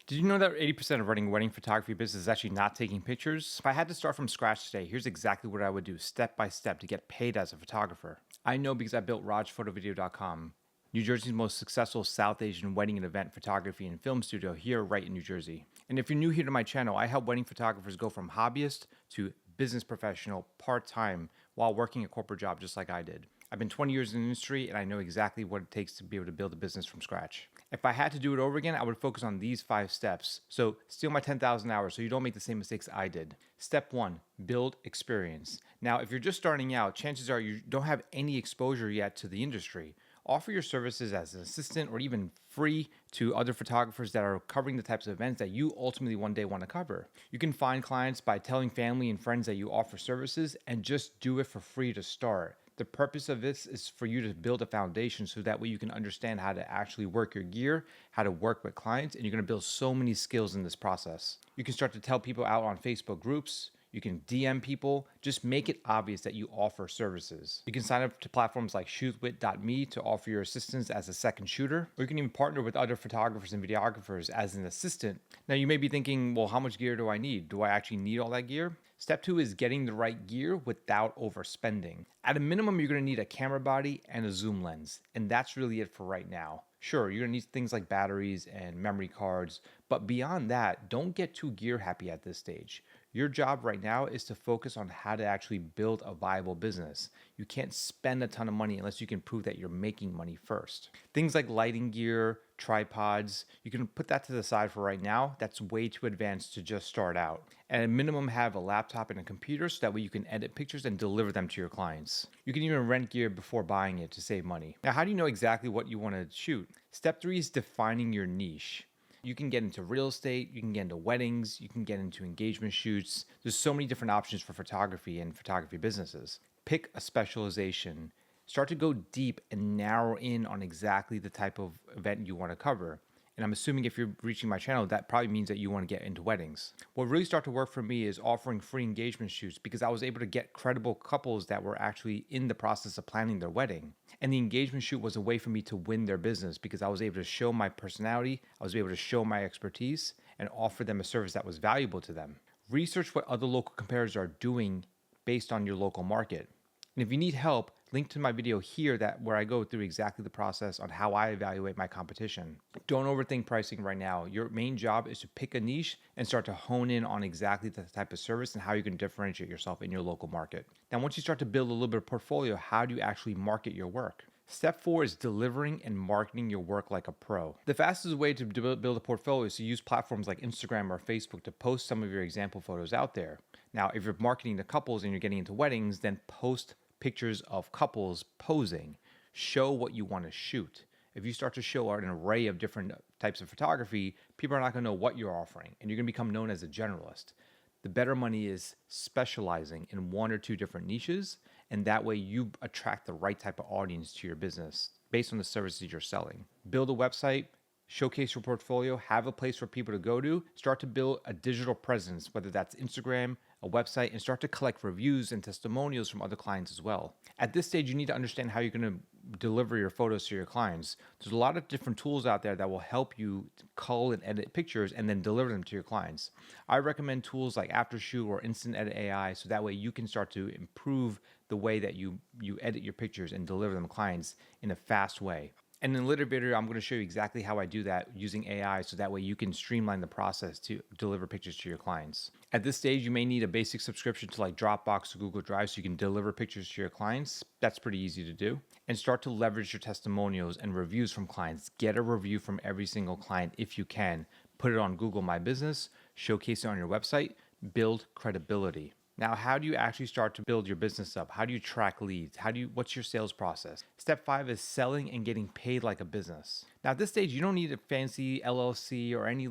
Did you know that 80% of running a wedding photography business is actually not taking pictures? If I had to start from scratch today, here's exactly what I would do step by step to get paid as a photographer. I know because I built RajPhotoVideo.com, New Jersey's most successful South Asian wedding and event photography and film studio here right in New Jersey. And if you're new here to my channel, I help wedding photographers go from hobbyist to business professional part-time while working a corporate job just like I did. I've been 20 years in the industry and I know exactly what it takes to be able to build a business from scratch. If I had to do it over again, I would focus on these 5 steps. So steal my 10,000 hours so you don't make the same mistakes I did. Step 1, build experience. Now, if you're just starting out, chances are you don't have any exposure yet to the industry. Offer your services as an assistant or even free to other photographers that are covering the types of events that you ultimately one day want to cover. You can find clients by telling family and friends that you offer services and just do it for free to start. The purpose of this is for you to build a foundation so that way you can understand how to actually work your gear, how to work with clients, and you're going to build so many skills in this process. You can start to tell people out on Facebook groups. You can DM people. Just make it obvious that you offer services. You can sign up to platforms like shootwith.me to offer your assistance as a second shooter, or you can even partner with other photographers and videographers as an assistant. Now you may be thinking, well, how much gear do I need? Do I actually need all that gear? Step 2 is getting the right gear without overspending. At a minimum, you're going to need a camera body and a zoom lens, and that's really it for right now. Sure, you're going to need things like batteries and memory cards, but beyond that, don't get too gear happy at this stage. Your job right now is to focus on how to actually build a viable business. You can't spend a ton of money unless you can prove that you're making money first. Things like lighting gear, tripods, you can put that to the side for right now. That's way too advanced to just start out. At a minimum, have a laptop and a computer so that way you can edit pictures and deliver them to your clients. You can even rent gear before buying it to save money. Now, how do you know exactly what you want to shoot? Step 3 is defining your niche. You can get into real estate, you can get into weddings, you can get into engagement shoots. There's so many different options for photography and photography businesses. Pick a specialization. Start to go deep and narrow in on exactly the type of event you want to cover. And I'm assuming if you're reaching my channel, that probably means that you want to get into weddings. What really started to work for me is offering free engagement shoots because I was able to get credible couples that were actually in the process of planning their wedding. And the engagement shoot was a way for me to win their business because I was able to show my personality, I was able to show my expertise, and offer them a service that was valuable to them. Research what other local competitors are doing based on your local market. And if you need help, link to my video here where I go through exactly the process on how I evaluate my competition. Don't overthink pricing right now. Your main job is to pick a niche and start to hone in on exactly the type of service and how you can differentiate yourself in your local market. Now, once you start to build a little bit of portfolio, how do you actually market your work? Step 4 is delivering and marketing your work like a pro. The fastest way to build a portfolio is to use platforms like Instagram or Facebook to post some of your example photos out there. Now, if you're marketing to couples and you're getting into weddings, then post pictures of couples posing. Show what you want to shoot. If you start to show an array of different types of photography, people are not going to know what you're offering, and you're going to become known as a generalist. The better money is specializing in 1 or 2 different niches, and that way you attract the right type of audience to your business based on the services you're selling. Build a website, showcase your portfolio, have a place for people to go to, start to build a digital presence, whether that's Instagram, a website, and start to collect reviews and testimonials from other clients as well. At this stage, you need to understand how you're going to deliver your photos to your clients. There's a lot of different tools out there that will help you cull and edit pictures and then deliver them to your clients. I recommend tools like Aftershoot or Instant Edit AI so that way you can start to improve the way that you edit your pictures and deliver them to clients in a fast way. And in a later video, I'm going to show you exactly how I do that using AI so that way you can streamline the process to deliver pictures to your clients. At this stage, you may need a basic subscription to like Dropbox or Google Drive so you can deliver pictures to your clients. That's pretty easy to do. And start to leverage your testimonials and reviews from clients. Get a review from every single client if you can. Put it on Google My Business, showcase it on your website, build credibility. Now, how do you actually start to build your business up? How do you track leads? What's your sales process? Step 5 is selling and getting paid like a business. Now, at this stage, you don't need a fancy LLC or any,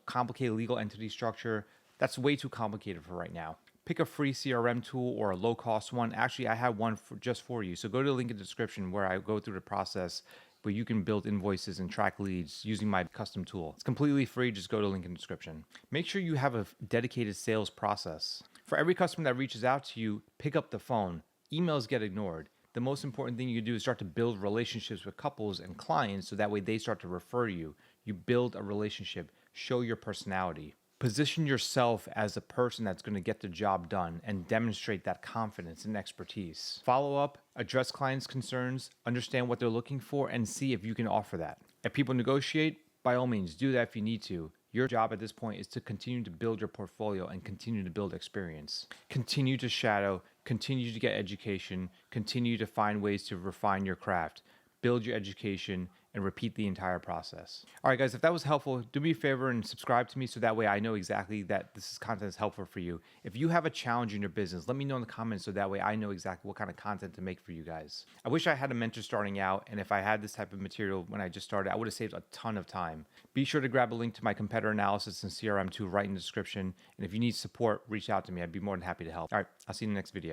complicated legal entity structure. That's way too complicated for right now. Pick a free CRM tool or a low-cost one. Actually, I have one just for you. So go to the link in the description where I go through the process where you can build invoices and track leads using my custom tool. It's completely free. Just go to the link in the description. Make sure you have a dedicated sales process. For every customer that reaches out to you, pick up the phone. Emails get ignored. The most important thing you do is start to build relationships with couples and clients so that way they start to refer you. You build a relationship. show your personality. Position yourself as a person that's going to get the job done and demonstrate that confidence and expertise. Follow up, address clients' concerns, understand what they're looking for, and see if you can offer that. If people negotiate, by all means, do that if you need to. Your job at this point is to continue to build your portfolio and continue to build experience. Continue to shadow, continue to get education, continue to find ways to refine your craft, build your education, and repeat the entire process. All right, guys, if that was helpful, do me a favor and subscribe to me so that way I know exactly that this content is helpful for you. If you have a challenge in your business, let me know in the comments so that way I know exactly what kind of content to make for you guys. I wish I had a mentor starting out, and if I had this type of material when I just started, I would have saved a ton of time. Be sure to grab a link to my competitor analysis and CRM tool right in the description, and if you need support, reach out to me. I'd be more than happy to help. All right, I'll see you in the next video.